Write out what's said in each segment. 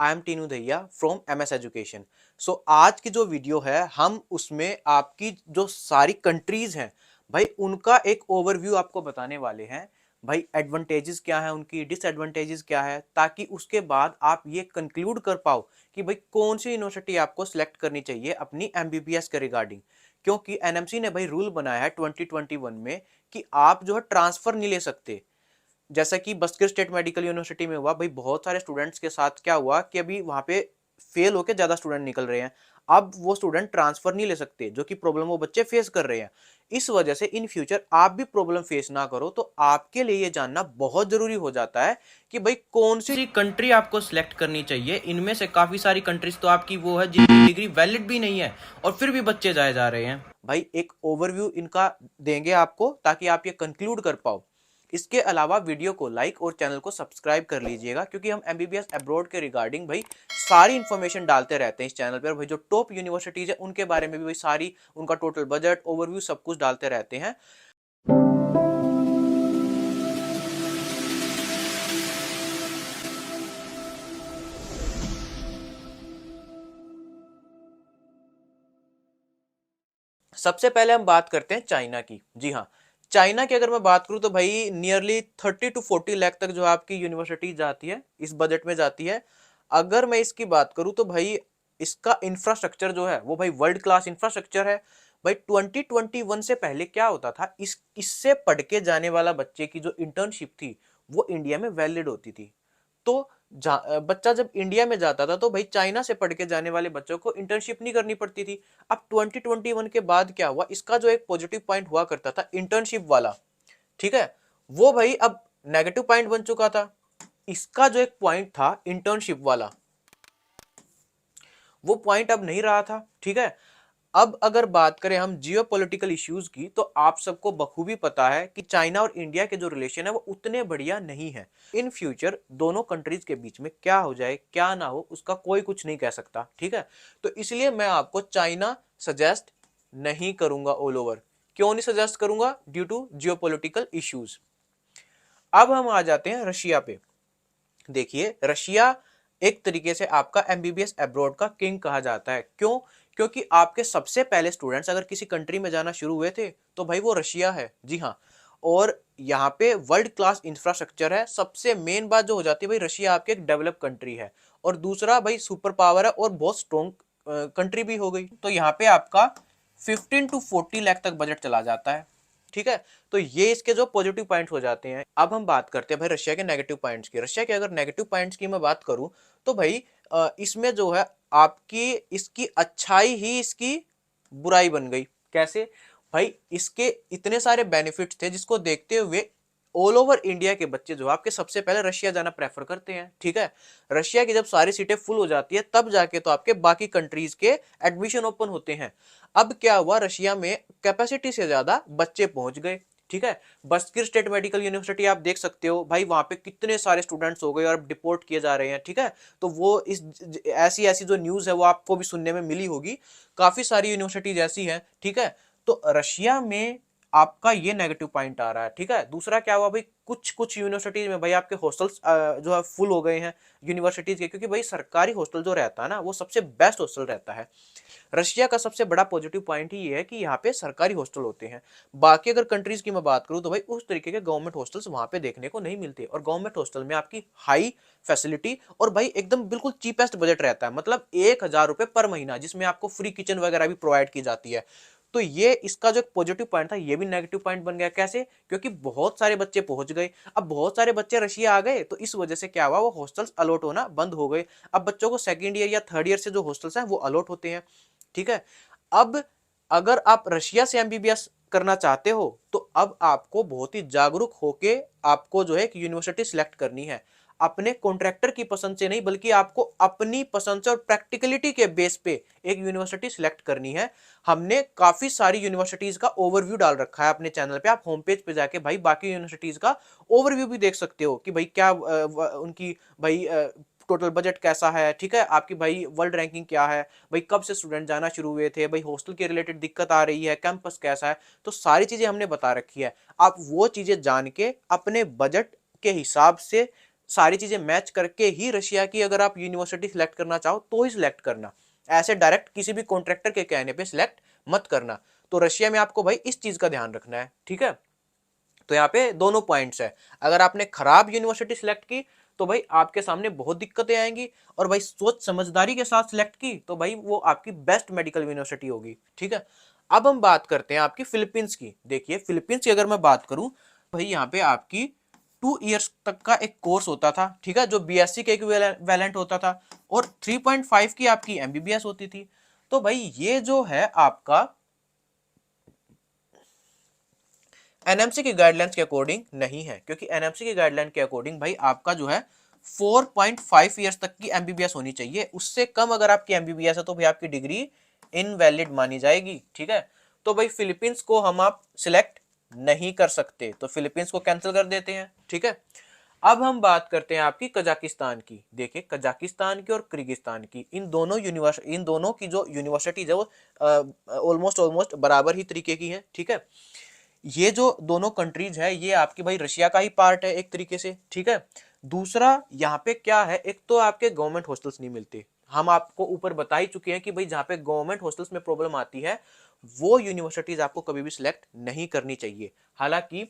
I am Tinu Dahiya from MS education. So आज की जो वीडियो है हम उसमें आपकी जो सारी कंट्रीज हैं भाई उनका एक ओवरव्यू आपको बताने वाले हैं। भाई एडवांटेजेस क्या है, उनकी डिसएडवांटेजेस क्या है, ताकि उसके बाद आप ये कंक्लूड कर पाओ कि भाई कौन सी यूनिवर्सिटी आपको सिलेक्ट करनी चाहिए अपनी एमबीबीएस के रिगार्डिंग। क्योंकि एनएमसी ने भाई रूल बनाया है 2021 में कि आप जो है ट्रांसफर नहीं ले सकते। जैसा कि बस्तर स्टेट मेडिकल यूनिवर्सिटी में हुआ भाई, बहुत सारे स्टूडेंट्स के साथ क्या हुआ कि अभी वहां पे फेल होके ज्यादा स्टूडेंट निकल रहे हैं। अब वो स्टूडेंट ट्रांसफर नहीं ले सकते, जो कि प्रॉब्लम वो बच्चे फेस कर रहे हैं। इस वजह से इन फ्यूचर आप भी प्रॉब्लम फेस ना करो, तो आपके लिए ये जानना बहुत जरूरी हो जाता है कि भाई कौन सी कंट्री आपको सिलेक्ट करनी चाहिए। इनमें से काफी सारी कंट्रीज तो आपकी वो है जिनकी डिग्री वैलिड भी नहीं है और फिर भी बच्चे जाए जा रहे हैं। भाई एक ओवरव्यू इनका देंगे आपको ताकि आप ये कंक्लूड कर पाओ। इसके अलावा वीडियो को लाइक और चैनल को सब्सक्राइब कर लीजिएगा, क्योंकि हम एमबीबीएस अब्रॉड के रिगार्डिंग भाई सारी इंफॉर्मेशन डालते रहते हैं इस चैनल पर। भाई जो टॉप यूनिवर्सिटीज है उनके बारे में भी भाई सारी, उनका टोटल बजट ओवरव्यू सब कुछ डालते रहते हैं। सबसे पहले हम बात करते हैं चाइना की। जी हाँ, चाइना की अगर मैं बात करूं तो भाई नियरली 30 to 40 लाख तक जो आपकी यूनिवर्सिटी जाती है, इस बजट में जाती है। अगर मैं इसकी बात करूं तो भाई इसका इंफ्रास्ट्रक्चर जो है वो भाई वर्ल्ड क्लास इंफ्रास्ट्रक्चर है। भाई 2021 से पहले क्या होता था, इससे पढ़ के जाने वाला बच्चे की जो इंटर्नशिप थी वो इंडिया में वैलिड होती थी। तो बच्चा जब इंडिया में जाता था तो भाई चाइना से पढ़ के जाने वाले बच्चों को इंटर्नशिप नहीं करनी पड़ती थी। अब 2021 के बाद क्या हुआ, इसका जो एक पॉजिटिव पॉइंट हुआ करता था इंटर्नशिप वाला, ठीक है, वो भाई अब नेगेटिव पॉइंट बन चुका था। इसका जो एक पॉइंट था इंटर्नशिप वाला, वो पॉइंट अब नहीं रहा था, ठीक है। अब अगर बात करें हम जियो पॉलिटिकल इश्यूज की, तो आप सबको बखूबी पता है कि चाइना और इंडिया के जो रिलेशन है वो उतने बढ़िया नहीं है। इन फ्यूचर दोनों कंट्रीज के बीच में क्या हो जाए क्या ना हो उसका कोई कुछ नहीं कह सकता, ठीक है। तो इसलिए मैं आपको चाइना सजेस्ट नहीं करूंगा ऑल ओवर। क्यों नहीं सजेस्ट करूंगा? Due to geopolitical issues. अब हम आ जाते हैं रशिया पे। देखिए रशिया एक तरीके से आपका एमबीबीएस अब्रॉड का किंग कहा जाता है। क्यों? क्योंकि आपके सबसे पहले स्टूडेंट्स अगर किसी कंट्री में जाना शुरू हुए थे तो भाई वो रशिया है। जी हाँ, और यहाँ पे वर्ल्ड क्लास इंफ्रास्ट्रक्चर है। सबसे मेन बात जो हो जाती है भाई, रशिया आपकी एक डेवलप कंट्री है, और दूसरा भाई सुपर पावर है और बहुत स्ट्रॉन्ग कंट्री भी हो गई। तो यहाँ पे आपका 15 to 40 लाख तक बजट चला जाता है, ठीक है। तो ये इसके जो पॉजिटिव पॉइंट्स हो जाते हैं। अब हम बात करते हैं भाई रशिया के नेगेटिव पॉइंट्स की। रशिया के अगर नेगेटिव पॉइंट्स की मैं बात करूं तो भाई इसमें जो है आपकी इसकी अच्छाई ही इसकी बुराई बन गई। कैसे? भाई इसके इतने सारे बेनिफिट्स थे जिसको देखते हुए ऑल ओवर इंडिया के बच्चे जो आपके सबसे पहले रशिया जाना प्रेफर करते हैं, ठीक है। रशिया की जब सारी सीटें फुल हो जाती है तब जाके तो आपके बाकी कंट्रीज के एडमिशन ओपन होते हैं। अब क्या हुआ, रशिया में कैपेसिटी से ज्यादा बच्चे पहुंच गए, ठीक है। बस्किर स्टेट मेडिकल यूनिवर्सिटी आप देख सकते हो भाई, वहां पे कितने सारे स्टूडेंट्स हो गए और डिपोर्ट किए जा रहे हैं, ठीक है। तो वो इस ऐसी ऐसी जो न्यूज है वो आपको भी सुनने में मिली होगी। काफी सारी यूनिवर्सिटीज ऐसी हैं, ठीक है। तो रशिया में आपका ये नेगेटिव पॉइंट आ रहा है, ठीक है। दूसरा क्या हुआ भाई, कुछ कुछ यूनिवर्सिटीज में भाई आपके हॉस्टल्स जो है फुल हो गए हैं यूनिवर्सिटीज के, क्योंकि भाई सरकारी हॉस्टल जो रहता है ना वो सबसे बेस्ट हॉस्टल रहता है। रशिया का सबसे बड़ा पॉजिटिव पॉइंट ही ये है कि यहाँ पे सरकारी हॉस्टल होते हैं। बाकी अगर कंट्रीज की मैं बात करूँ तो भाई उस तरीके के गवर्नमेंट हॉस्टल्स वहां पे देखने को नहीं मिलते, और गवर्नमेंट हॉस्टल में आपकी हाई फैसिलिटी और भाई एकदम बिल्कुल चीपेस्ट बजट रहता है, मतलब 1,000 रुपए पर महीना, जिसमें आपको फ्री किचन वगैरह भी प्रोवाइड की जाती है। तो ये इसका जो पॉजिटिव पॉइंट था ये भी नेगेटिव पॉइंट बन गया। कैसे? क्योंकि बहुत सारे बच्चे पहुंच गए। अब बहुत सारे बच्चे रशिया आ गए तो इस वजह से क्या हुआ, वो हॉस्टल्स अलॉट होना बंद हो गए। अब बच्चों को सेकंड ईयर या थर्ड ईयर से जो हॉस्टल्स हैं वो अलॉट होते हैं, ठीक है। अब अगर आप रशिया से एमबीबीएस करना चाहते हो तो अब आपको बहुत ही जागरूक होके आपको जो है एक यूनिवर्सिटी सिलेक्ट करनी है। अपने कॉन्ट्रैक्टर की पसंद से नहीं, बल्कि आपको अपनी पसंद से और प्रैक्टिकलिटी के बेस पे एक यूनिवर्सिटी सिलेक्ट करनी है। हमने काफी सारी यूनिवर्सिटीज का ओवरव्यू डाल रखा है अपने चैनल पे। आप होम पेज पे जाके भाई बाकी यूनिवर्सिटीज का ओवरव्यू भी देख सकते हो कि भाई क्या उनकी भाई टोटल बजट कैसा है, ठीक है, आपकी भाई वर्ल्ड रैंकिंग क्या है, भाई कब से स्टूडेंट जाना शुरू हुए थे, भाई हॉस्टल के रिलेटेड दिक्कत आ रही है, कैंपस कैसा है। तो सारी चीजें हमने बता रखी है। आप वो चीजें जान के अपने बजट के हिसाब से सारी चीजें मैच करके ही रशिया की अगर आप यूनिवर्सिटी सिलेक्ट करना चाहो तो ही सिलेक्ट करना, ऐसे डायरेक्ट किसी भी कॉन्ट्रैक्टर के कहने पे सिलेक्ट मत करना। तो रशिया में आपको भाई इस चीज का ध्यान रखना है, ठीक है। तो यहाँ पे दोनों पॉइंट्स है, अगर आपने खराब यूनिवर्सिटी सिलेक्ट की तो भाई आपके सामने बहुत दिक्कतें आएंगी, और भाई सोच समझदारी के साथ सिलेक्ट की तो भाई वो आपकी बेस्ट मेडिकल यूनिवर्सिटी होगी, ठीक है। अब हम बात करते हैं आपकी फिलीपींस की। देखिए फिलीपींस की अगर मैं बात करूं, भाई यहाँ पे आपकी 2 इयर्स तक का एक कोर्स होता था, ठीक है, जो बीएससी के इक्विवेलेंट होता था, और 3.5 की आपकी एमबीबीएस होती थी। तो भाई ये जो है आपका एनएमसी की गाइडलाइंस के अकॉर्डिंग नहीं है, क्योंकि एनएमसी की गाइडलाइन के अकॉर्डिंग भाई आपका जो है 4.5 ईयर्स तक की एमबीबीएस होनी चाहिए। उससे कम अगर आपकी एमबीबीएस है तो भाई आपकी डिग्री इनवैलिड मानी जाएगी, ठीक है। तो भाई फिलीपींस को हम आप सिलेक्ट नहीं कर सकते, तो फिलीपींस को कैंसिल कर देते हैं, ठीक है। अब हम बात करते हैं आपकी कजाकिस्तान की। देखिए कजाकिस्तान की और किर्गिस्तान की, इन दोनों की जो यूनिवर्सिटीज है वो ऑलमोस्ट बराबर ही तरीके की है, ठीक है। ये जो दोनों कंट्रीज है ये आपकी भाई रशिया का ही पार्ट है एक तरीके से, ठीक है। दूसरा यहाँ पे क्या है, एक तो आपके गवर्नमेंट हॉस्टल्स नहीं मिलते, हम आपको ऊपर बता ही चुके हैं कि भाई जहाँ पे गवर्नमेंट हॉस्टल्स में प्रॉब्लम आती है वो यूनिवर्सिटीज आपको कभी भी सिलेक्ट नहीं करनी चाहिए। हालांकि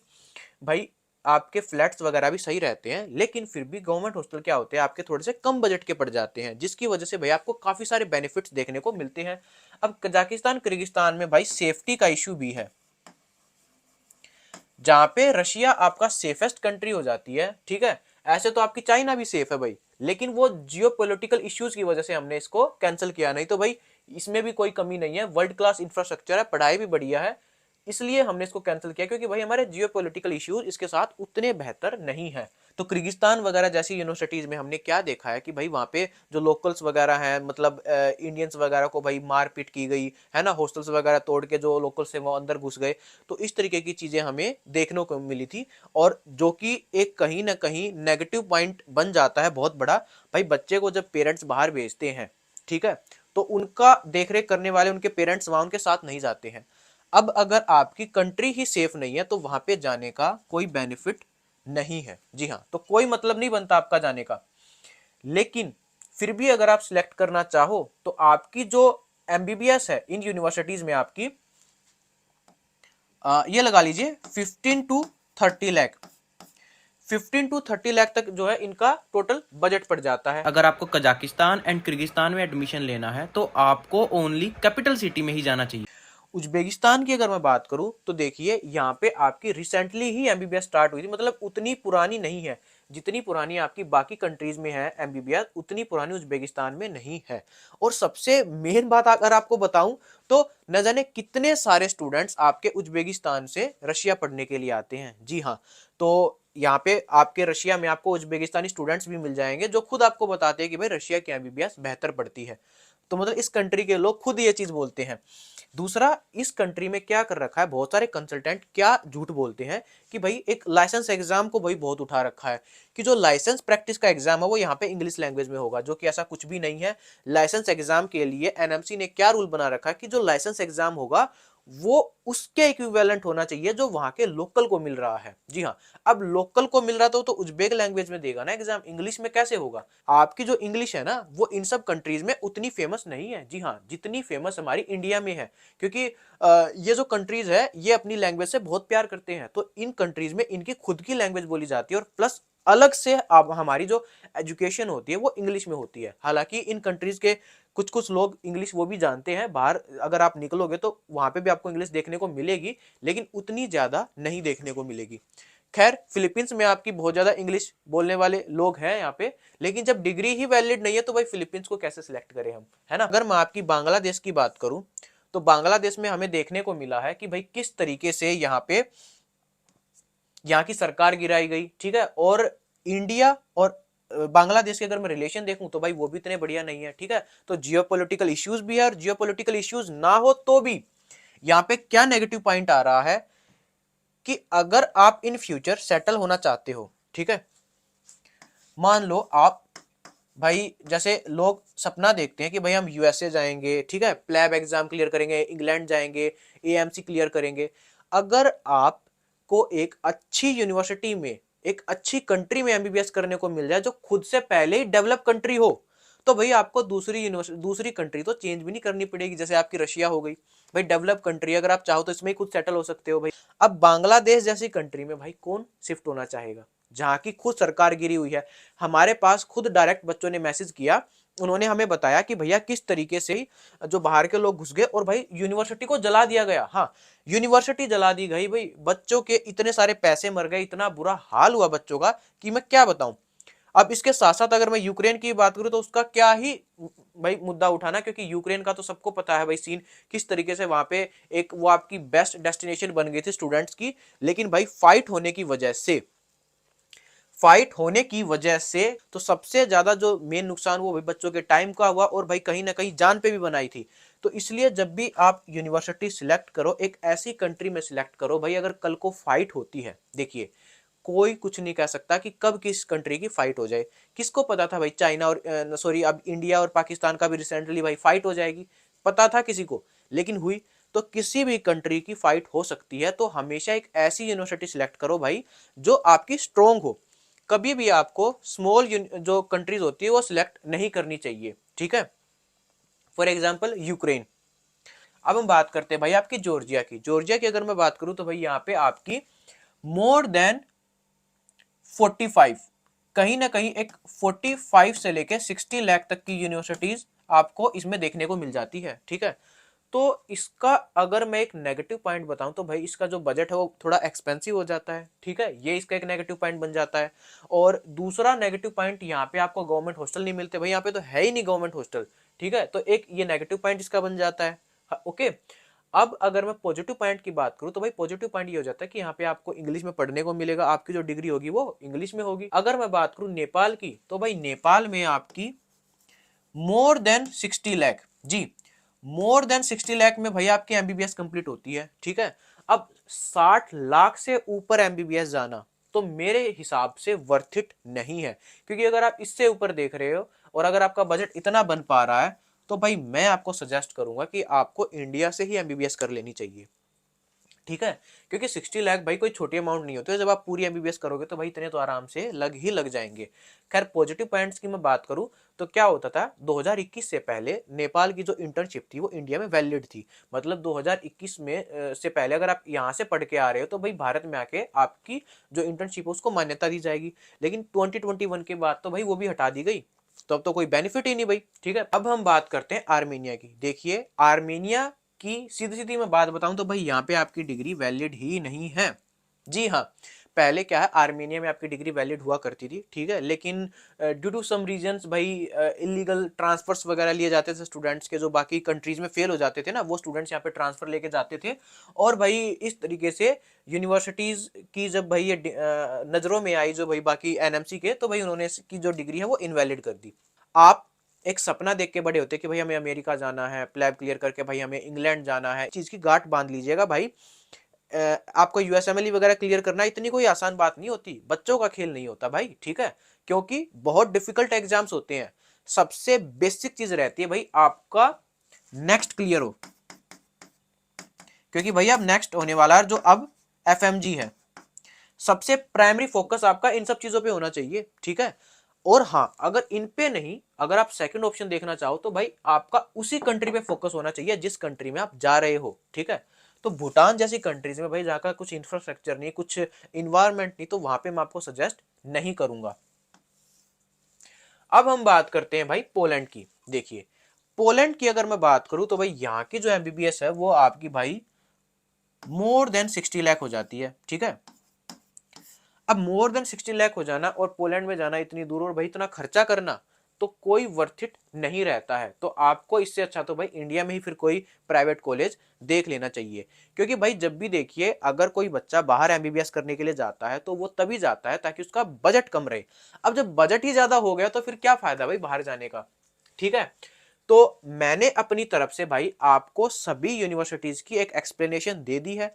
भाई आपके फ्लैट्स वगैरह भी सही रहते हैं, लेकिन फिर भी गवर्नमेंट हॉस्टल क्या होते हैं आपके थोड़े से कम बजट के पड़ जाते हैं, जिसकी वजह से भाई आपको काफी सारे बेनिफिट्स देखने को मिलते हैं। अब कजाकिस्तान किर्गिस्तान में भाई सेफ्टी का इश्यू भी है, जहां पे रशिया आपका सेफेस्ट कंट्री हो जाती है, ठीक है। ऐसे तो आपकी चाइना भी सेफ है भाई, लेकिन वो जियोपॉलिटिकल इश्यूज की वजह से हमने इसको कैंसिल किया, नहीं तो भाई इसमें भी कोई कमी नहीं है, वर्ल्ड क्लास इंफ्रास्ट्रक्चर है, पढ़ाई भी बढ़िया है, इसलिए हमने इसको कैंसिल किया, क्योंकि भाई हमारे जियोपॉलिटिकल इश्यूज इसके साथ उतने बेहतर नहीं है। तो किर्गिस्तान वगैरह जैसी यूनिवर्सिटीज में हमने क्या देखा है कि भाई वहाँ पे जो लोकल्स वगैरह हैं, मतलब इंडियंस वगैरह को भाई मारपीट की गई है ना, हॉस्टल्स वगैरह तोड़ के जो लोकल्स थे वो अंदर घुस गए, तो इस तरीके की चीजें हमें देखने को मिली थी, और जो कि एक कहीं ना कहीं नेगेटिव पॉइंट बन जाता है बहुत बड़ा। भाई बच्चे को जब पेरेंट्स बाहर भेजते हैं, ठीक है, तो उनका देखरेख करने वाले उनके पेरेंट्स वहां उनके साथ नहीं जाते हैं। अब अगर आपकी कंट्री ही सेफ नहीं है तो वहां पे जाने का कोई बेनिफिट नहीं है, जी हाँ, तो कोई मतलब नहीं बनता आपका जाने का। लेकिन फिर भी अगर आप सिलेक्ट करना चाहो तो आपकी जो एमबीबीएस है इन यूनिवर्सिटीज में आपकी ये लगा लीजिए 15 to 30 लाख, 15 to 30 लाख तक जो है इनका टोटल बजट पड़ जाता है। अगर आपको कजाकिस्तान एंड किर्गिस्तान में एडमिशन लेना है तो आपको ओनली कैपिटल सिटी में ही जाना चाहिए। उज्बेकिस्तान की अगर मैं बात करूं तो देखिए यहाँ पे आपकी रिसेंटली ही एमबीबीएस स्टार्ट हुई थी, मतलब उतनी पुरानी नहीं है, जितनी पुरानी आपकी बाकी कंट्रीज में है एमबीबीएस उतनी पुरानी उज्बेकिस्तान में नहीं है। और सबसे मेन बात अगर आपको बताऊं तो न जाने कितने सारे स्टूडेंट्स आपके उज्बेकिस्तान से रशिया पढ़ने के लिए आते हैं, जी हाँ। तो यहाँ पे आपके रशिया में आपको उज्बेकिस्तानी स्टूडेंट्स भी मिल जाएंगे जो खुद आपको बताते हैं कि भाई रशिया की एमबीबीएस बेहतर पढ़ती है। तो मतलब इस कंट्री के लोग खुद ये चीज बोलते हैं। दूसरा, इस कंट्री में क्या कर रखा है, बहुत सारे कंसल्टेंट क्या झूठ बोलते हैं कि भाई एक लाइसेंस एग्जाम को भाई बहुत उठा रखा है कि जो लाइसेंस प्रैक्टिस का एग्जाम है वो यहाँ पे इंग्लिश लैंग्वेज में होगा, जो कि ऐसा कुछ भी नहीं है। लाइसेंस एग्जाम के लिए एनएमसी ने क्या रूल बना रखा है कि जो लाइसेंस एग्जाम होगा वो उसके इक्विवेलेंट होना चाहिए जो वहां के लोकल को मिल रहा है, जी हाँ। अब लोकल को मिल रहा तो उज्बेक लैंग्वेज में देगा ना एग्जाम, इंग्लिश में कैसे होगा। आपकी जो इंग्लिश है ना वो इन सब कंट्रीज में उतनी फेमस नहीं है, जी हाँ, जितनी फेमस हमारी इंडिया में है, क्योंकि ये जो कंट्रीज है ये अपनी लैंग्वेज से बहुत प्यार करते हैं, तो इन कंट्रीज में इनकी खुद की लैंग्वेज बोली जाती है, और प्लस अलग से अब हमारी जो एजुकेशन होती है वो इंग्लिश में होती है। हालांकि इन कंट्रीज के कुछ कुछ लोग इंग्लिश वो भी जानते हैं, बाहर अगर आप निकलोगे तो वहां पे भी आपको इंग्लिश देखने को मिलेगी, लेकिन उतनी ज्यादा नहीं देखने को मिलेगी। खैर फिलीपींस में आपकी बहुत ज्यादा इंग्लिश बोलने वाले लोग हैं यहाँ पे, लेकिन जब डिग्री ही वैलिड नहीं है तो भाई फिलीपींस को कैसे सिलेक्ट करें हम, है ना। अगर मैं आपकी बांग्लादेश की बात करूं तो बांग्लादेश में हमें देखने को मिला है कि भाई किस तरीके से यहाँ पे यहाँ की सरकार गिराई गई, ठीक है। और इंडिया और बांग्लादेश के अगर मैं रिलेशन देखूं तो भाई वो भी इतने बढ़िया नहीं है, ठीक है। तो जियोपॉलिटिकल इश्यूज भी है, और जियोपॉलिटिकल इश्यूज ना हो तो भी यहाँ पे क्या नेगेटिव पॉइंट आ रहा है कि अगर आप इन फ्यूचर सेटल होना चाहते हो, ठीक है, मान लो आप भाई जैसे लोग सपना देखते हैं कि भाई हम यूएसए जाएंगे, ठीक है, प्लैब एग्जाम क्लियर करेंगे, इंग्लैंड जाएंगे, एएमसी क्लियर करेंगे। अगर आपको एक अच्छी यूनिवर्सिटी में एक अच्छी कंट्री में एमबीबीएस करने को मिल जाए जो खुद से पहले ही डेवलप कंट्री हो, तो भाई आपको दूसरी कंट्री तो चेंज भी नहीं करनी पड़ेगी। जैसे आपकी रशिया हो गई भाई, डेवलप कंट्री, अगर आप चाहो तो इसमें ही खुद सेटल हो सकते हो भाई। अब बांग्लादेश जैसी कंट्री में भाई कौन शिफ्ट होना चाहेगा, जहां की खुद सरकार गिरी हुई है। हमारे पास खुद डायरेक्ट बच्चों ने मैसेज किया, उन्होंने हमें बताया कि भैया किस तरीके से जो बाहर के लोग घुस गए और भाई यूनिवर्सिटी को जला दिया गया। हाँ, यूनिवर्सिटी जला दी गई भाई, बच्चों के इतने सारे पैसे मर गए, इतना बुरा हाल हुआ बच्चों का कि मैं क्या बताऊं। अब इसके साथ साथ अगर मैं यूक्रेन की बात करूं तो उसका क्या ही भाई मुद्दा उठाना, क्योंकि यूक्रेन का तो सबको पता है भाई सीन किस तरीके से वहां पे एक वो आपकी बेस्ट डेस्टिनेशन बन गई थी स्टूडेंट्स की। लेकिन भाई फाइट होने की वजह से तो सबसे ज्यादा जो मेन नुकसान वो भाई बच्चों के टाइम का हुआ और भाई कहीं ना कहीं जान पे भी बनाई थी। तो इसलिए जब भी आप यूनिवर्सिटी सिलेक्ट करो, एक ऐसी कंट्री में सिलेक्ट करो भाई, अगर कल को फाइट होती है, देखिए कोई कुछ नहीं कह सकता कि कब किस कंट्री की फाइट हो जाए। किसको पता था भाई चाइना और सॉरी अब इंडिया और पाकिस्तान का भी रिसेंटली भाई फाइट हो जाएगी, पता था किसी को? लेकिन हुई। तो किसी भी कंट्री की फाइट हो सकती है, तो हमेशा एक ऐसी यूनिवर्सिटी सिलेक्ट करो भाई जो आपकी स्ट्रोंग हो। कभी भी आपको स्मॉल जो कंट्रीज होती है वो सिलेक्ट नहीं करनी चाहिए, ठीक है। For example Ukraine. अब हम बात करते हैं भाई आपकी जॉर्जिया की अगर मैं बात करूं तो भाई यहाँ पे आपकी मोर देन 45, कहीं ना कहीं एक 45 से लेके 60 लाख तक की यूनिवर्सिटीज आपको इसमें देखने को मिल जाती है, ठीक है। तो इसका अगर मैं एक नेगेटिव पॉइंट बताऊं तो भाई इसका जो बजट है वो थोड़ा एक्सपेंसिव हो जाता है, ठीक है, ये इसका एक नेगेटिव पॉइंट बन जाता है। और दूसरा नेगेटिव पॉइंट, यहाँ पे आपको गवर्नमेंट हॉस्टल नहीं मिलते भाई, यहाँ पे तो है ही नहीं गवर्नमेंट हॉस्टल, ठीक है। तो एक ये नेगेटिव पॉइंट इसका बन जाता है। ओके, अब अगर मैं पॉजिटिव पॉइंट की बात करूं तो भाई पॉजिटिव पॉइंट ये हो जाता है कि यहाँ पे आपको इंग्लिश में पढ़ने को मिलेगा, आपकी जो डिग्री होगी वो इंग्लिश में होगी। अगर मैं बात करूं नेपाल की, तो भाई नेपाल में आपकी मोर देन 60 लाख, जी मोर देन 60 लाख में भाई आपकी एमबीबीएस कंप्लीट होती है, ठीक है। अब 60 लाख से ऊपर एमबीबीएस जाना तो मेरे हिसाब से वर्थ इट नहीं है, क्योंकि अगर आप इससे ऊपर देख रहे हो और अगर आपका बजट इतना बन पा रहा है, तो भाई मैं आपको सजेस्ट करूंगा कि आपको इंडिया से ही एमबीबीएस कर लेनी चाहिए, ठीक है। क्योंकि 60 लाख भाई कोई छोटी अमाउंट नहीं होती है, जब आप पूरी एमबीबीएस करोगे तो भाई इतने तो आराम से लग जाएंगे। खैर, पॉजिटिव पॉइंट्स की मैं बात करूं तो क्या होता था, 2021 से पहले नेपाल की जो इंटर्नशिप थी वो इंडिया में वैलिड थी। मतलब 2021 में से पहले अगर आप यहाँ से पढ़ के आ रहे हो तो भाई भारत में आके आपकी जो इंटर्नशिप है उसको मान्यता दी जाएगी। लेकिन 2021 के बाद तो भाई वो भी हटा दी गई, तो अब तो कोई बेनिफिट ही नहीं भाई, ठीक है। अब हम बात करते हैं आर्मेनिया की। देखिए आर्मेनिया की सीधी सीधी मैं बात बताऊं तो भाई यहाँ पे आपकी डिग्री वैलिड ही नहीं है। जी हाँ, पहले क्या है, आर्मेनिया में आपकी डिग्री वैलिड हुआ करती थी, ठीक है। लेकिन ड्यू टू सम रीजंस भाई इलीगल ट्रांसफर्स वगैरह लिए जाते थे स्टूडेंट्स के, जो बाकी कंट्रीज में फेल हो जाते थे ना, वो स्टूडेंट्स यहाँ पे ट्रांसफर लेके जाते थे। और भाई इस तरीके से यूनिवर्सिटीज की जब भाई ये नजरों में आई जो भाई बाकी एनएमसी के, तो भाई उन्होंने इसकी जो डिग्री है वो इनवैलिड कर दी। आप एक सपना देख के बड़े होते कि भाई हमें अमेरिका जाना है, प्लैब क्लियर करके भाई हमें इंग्लैंड जाना है, चीज की गांठ बांध लीजिएगा भाई। आपको यूएसएमएलई वगैरह क्लियर करना इतनी कोई आसान बात नहीं होती, बच्चों का खेल नहीं होता भाई, ठीक है। क्योंकि बहुत डिफिकल्ट एग्जाम्स होते हैं। सबसे बेसिक चीज रहती है भाई आपका नेक्स्ट क्लियर हो, क्योंकि भाई अब नेक्स्ट होने वाला है जो अब एफएमजी है। सबसे प्राइमरी फोकस आपका इन सब चीजों पे होना चाहिए, ठीक है। और हाँ, अगर इन पे नहीं, अगर आप सेकंड ऑप्शन देखना चाहो तो भाई आपका उसी कंट्री पे फोकस होना चाहिए जिस कंट्री में आप जा रहे हो, ठीक है। तो भूटान जैसी कंट्रीज में भाई जहाँ का कुछ इंफ्रास्ट्रक्चर नहीं, कुछ इन्वायरमेंट नहीं, तो वहां पे मैं आपको सजेस्ट नहीं करूंगा। अब हम बात करते हैं भाई पोलैंड की। देखिए पोलैंड की अगर मैं बात करूं तो भाई यहाँ की जो एमबीबीएस है वो आपकी भाई मोर देन 60 लाख हो जाती है, ठीक है। अब मोर देन 60 लाख हो जाना और पोलैंड में जाना इतनी दूर और भाई इतना खर्चा करना, तो कोई वर्थ इट नहीं रहता है। तो आपको इससे अच्छा तो भाई इंडिया में ही फिर कोई प्राइवेट कॉलेज देख लेना चाहिए। क्योंकि भाई जब भी देखिए अगर कोई बच्चा बाहर एमबीबीएस करने के लिए जाता है तो वो तभी जाता है ताकि उसका बजट कम रहे। अब जब बजट ही ज्यादा हो गया तो फिर क्या फायदा भाई बाहर जाने का, ठीक है। तो मैंने अपनी तरफ से भाई आपको सभी यूनिवर्सिटीज की एक एक्सप्लेनेशन दे दी है,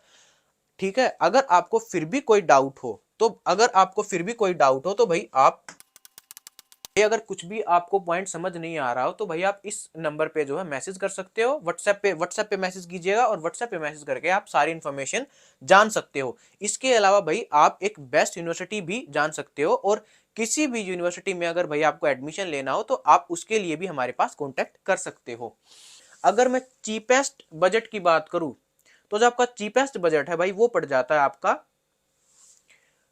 ठीक है। अगर आपको फिर भी कोई डाउट हो तो भाई आप ये अगर कुछ भी आपको पॉइंट समझ नहीं आ रहा हो तो भाई आप इस नंबर पे जो है मैसेज कर सकते हो, व्हाट्सएप पे मैसेज कीजिएगा और व्हाट्सएप पे मैसेज करके आप सारी इन्फॉर्मेशन जान सकते हो। इसके अलावा भाई आप एक बेस्ट यूनिवर्सिटी भी जान सकते हो, और किसी भी यूनिवर्सिटी में अगर भाई आपको एडमिशन लेना हो तो आप उसके लिए भी हमारे पास कॉन्टेक्ट कर सकते हो। अगर मैं चीपेस्ट बजट की बात करूं तो जो आपका चीपेस्ट बजट है भाई वो पड़ जाता है आपका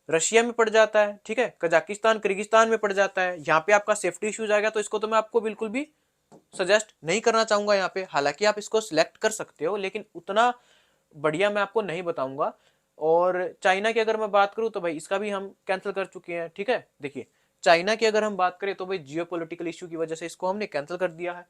रशिया में पड़ जाता है, ठीक है, कजाकिस्तान किर्गिस्तान में पड़ जाता है। यहाँ पे आपका सेफ्टी इश्यूज आएगा तो इसको तो मैं आपको बिल्कुल भी सजेस्ट नहीं करना चाहूंगा यहाँ पे। हालांकि आप इसको सिलेक्ट कर सकते हो लेकिन उतना बढ़िया मैं आपको नहीं बताऊंगा। और चाइना की अगर मैं बात करूं तो भाई इसका भी हम कैंसिल कर चुके हैं, ठीक है। देखिए चाइना की अगर हम बात करें तो भाई जियो पॉलिटिकल इश्यू की वजह से इसको हमने कैंसिल कर दिया है।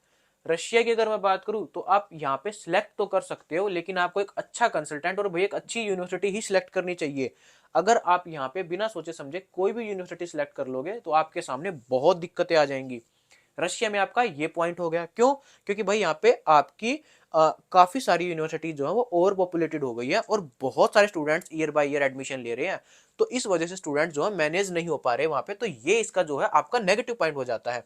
रशिया की अगर मैं बात करूं तो आप यहाँ पे सिलेक्ट तो कर सकते हो लेकिन आपको एक अच्छा कंसल्टेंट और भाई एक अच्छी यूनिवर्सिटी ही सिलेक्ट करनी चाहिए। अगर आप यहाँ पे बिना सोचे समझे कोई भी यूनिवर्सिटी सिलेक्ट कर लोगे तो आपके सामने बहुत दिक्कतें आ जाएंगी। रशिया में आपका ये पॉइंट हो गया, क्यों? क्योंकि भाई यहाँ पे आपकी काफी सारी यूनिवर्सिटी जो है वो ओवर पॉपुलेटेड हो गई है और बहुत सारे students year by year admission ले रहे हैं, तो इस वजह से स्टूडेंट जो है मैनेज नहीं हो पा रहे वहां पे, तो ये इसका जो है आपका नेगेटिव पॉइंट हो जाता है।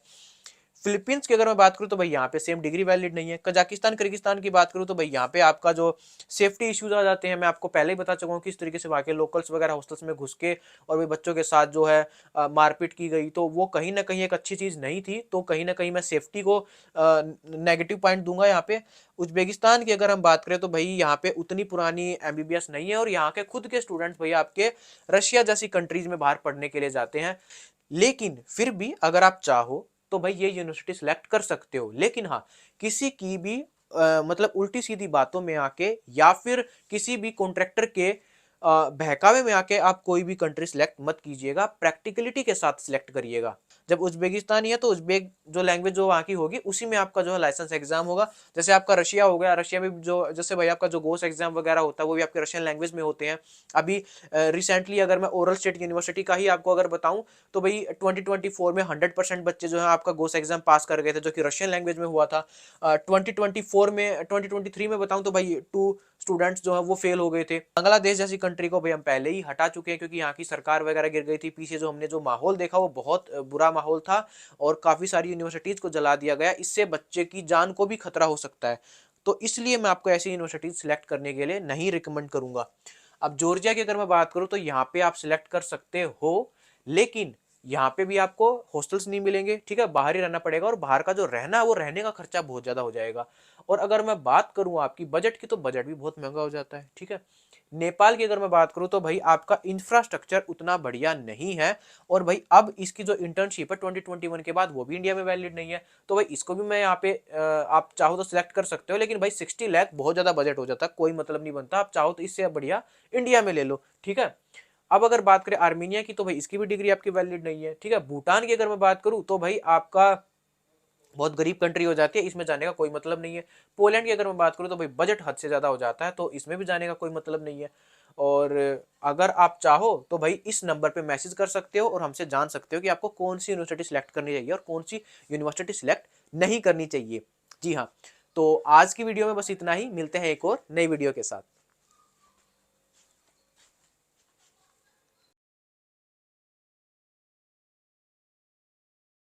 फिलीपींस की अगर मैं बात करूं तो भाई यहाँ पे सेम डिग्री वैलिड नहीं है। कजाकिस्तान किर्गिस्तान की बात करूं तो भाई यहाँ पे आपका जो सेफ्टी इश्यूज आ जाते हैं, मैं आपको पहले ही बता चुका हूँ किस तरीके से वहाँ के लोकल्स वगैरह हॉस्टल्स में घुस के और भाई बच्चों के साथ जो है मारपीट की गई, तो वो कहीं ना कहीं एक अच्छी चीज नहीं थी। तो कहीं ना कहीं मैं सेफ्टी को नेगेटिव पॉइंट दूंगा यहाँ पे। उज्बेकिस्तान की अगर हम बात करें तो भाई यहाँ पे उतनी पुरानी एमबीबीएस नहीं है और यहाँ के खुद के स्टूडेंट्स भाई आपके रशिया जैसी कंट्रीज में बाहर पढ़ने के लिए जाते हैं। लेकिन फिर भी अगर आप चाहो तो भाई ये यूनिवर्सिटी सिलेक्ट कर सकते हो। लेकिन हाँ, किसी की भी मतलब उल्टी सीधी बातों में आके या फिर किसी भी कॉन्ट्रैक्टर के बहकावे में आके आप कोई भी कंट्री सिलेक्ट मत कीजिएगा, प्रैक्टिकलिटी के साथ सिलेक्ट करिएगा। जब उज्बेकिस्तान है तो उज्बेक जो लैंग्वेज जो वहाँ की होगी उसी में आपका जो है लाइसेंस एग्जाम होगा। जैसे आपका रशिया हो गया, रशिया में जो जैसे भाई आपका जो गोस एग्जाम वगैरह होता है वो भी आपके रशियन लैंग्वेज में होते हैं। अभी रिसेंटली अगर मैं ओरल स्टेट यूनिवर्सिटी का ही आपको अगर बताऊं तो भाई 2024 में 100% बच्चे जो है आपका गोस एग्जाम पास कर गए थे जो कि रशियन लैंग्वेज में हुआ था। 2024 में 2023 में बताऊं तो भाई 2 स्टूडेंट्स जो है वो फेल हो गए थे। बांग्लादेश जैसी कंट्री को भाई हम पहले ही हटा चुके हैं क्योंकि यहाँ की सरकार वगैरह गिर गई थी। पीछे जो हमने जो माहौल देखा वो बहुत बुरा माहौल था और काफी सारी यूनिवर्सिटीज को जला दिया गया। इससे बच्चे की जान को भी खतरा हो सकता है, तो इसलिए मैं आपको ऐसी यूनिवर्सिटीज सिलेक्ट करने के लिए नहीं रिकमेंड करूंगा। अब जॉर्जिया की अगर मैं बात करूं तो यहाँ पे आप सिलेक्ट कर सकते हो, लेकिन यहाँ पे भी आपको हॉस्टल्स नहीं मिलेंगे, ठीक है, बाहर ही रहना पड़ेगा और बाहर का जो रहना है वो रहने का खर्चा बहुत ज्यादा हो जाएगा। और अगर मैं बात करूं आपकी बजट की तो बजट भी बहुत महंगा हो जाता है, ठीक है। नेपाल की अगर मैं बात करूं तो भाई आपका इंफ्रास्ट्रक्चर उतना बढ़िया नहीं है और भाई अब इसकी जो इंटर्नशिप है 2021 के बाद वो भी इंडिया में वैलिड नहीं है, तो भाई इसको भी मैं यहाँ पे आप चाहो तो सिलेक्ट कर सकते हो। लेकिन भाई 60 लाख बहुत ज्यादा बजट हो जाता है, कोई मतलब नहीं बनता। आप चाहो तो इससे बढ़िया इंडिया में ले लो, ठीक है। अब अगर बात करें आर्मीनिया की तो भाई इसकी भी डिग्री आपकी वैलिड नहीं है, ठीक है। भूटान की अगर मैं बात करूं तो भाई आपका बहुत गरीब कंट्री हो जाती है, इसमें जाने का कोई मतलब नहीं है। पोलैंड की अगर मैं बात करूं तो भाई बजट हद से ज्यादा हो जाता है, तो इसमें भी जाने का कोई मतलब नहीं है। और अगर आप चाहो तो भाई इस नंबर पे मैसेज कर सकते हो और हमसे जान सकते हो कि आपको कौन सी यूनिवर्सिटी सिलेक्ट करनी चाहिए और कौन सी यूनिवर्सिटी सिलेक्ट नहीं करनी चाहिए। जी हाँ, तो आज की वीडियो में बस इतना ही, मिलते हैं एक और नई वीडियो के साथ।